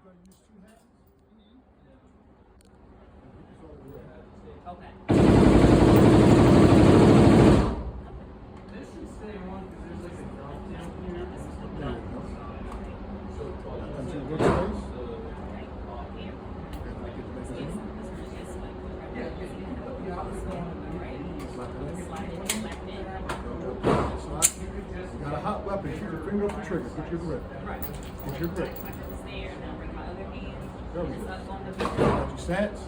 going to use two hands. Okay. This should stay on because there's like a drop down here. This is the drop down side. So That's your workspace. You got a hot weapon. Keep your finger off the trigger. Get your grip. Get your grip. There we go. Got your stance.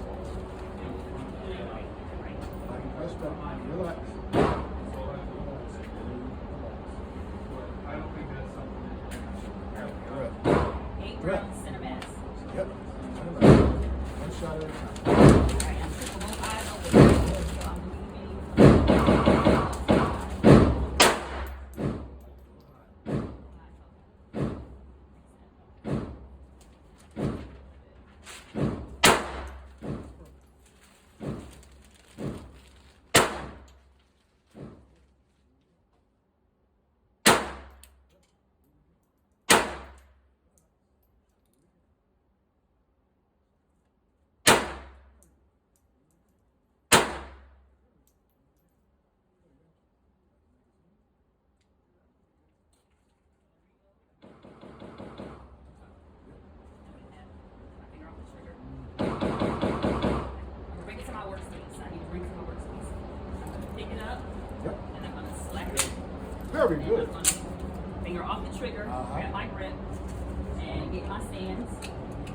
Press back. Relax. I don't think that's something. Grip. 8 rounds, center mass. Yep. One shot at a time. Alright, I'm triple both eyes open. So I'm moving. Very good. Finger off the trigger, grab my grip, and get my stance.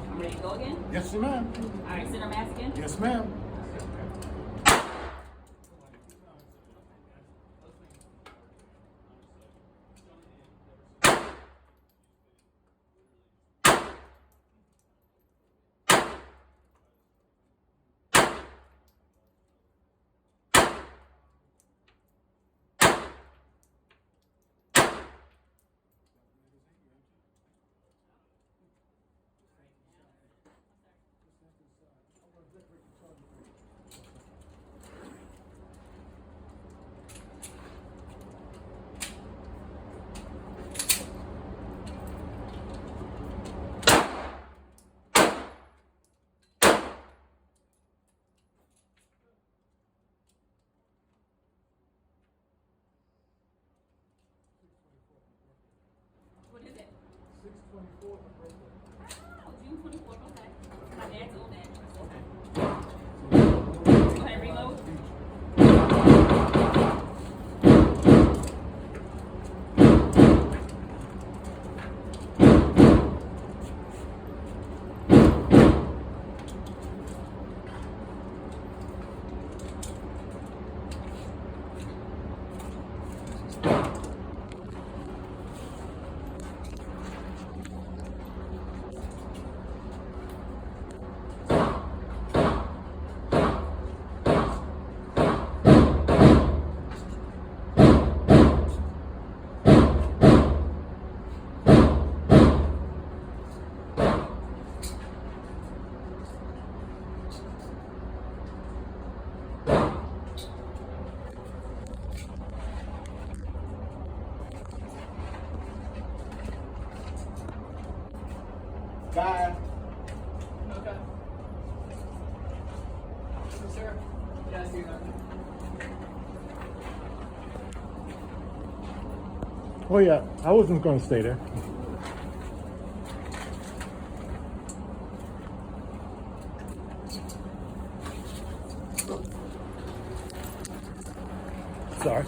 I'm ready to go again? Yes, ma'am. Alright, center mass again? Yes, ma'am. What is it? 624. Oh, June 24th, okay. My dad's old address, okay. Go ahead, reload. Bye. Okay. Sir? Yeah, I see that. Oh yeah, I wasn't going to stay there. Sorry.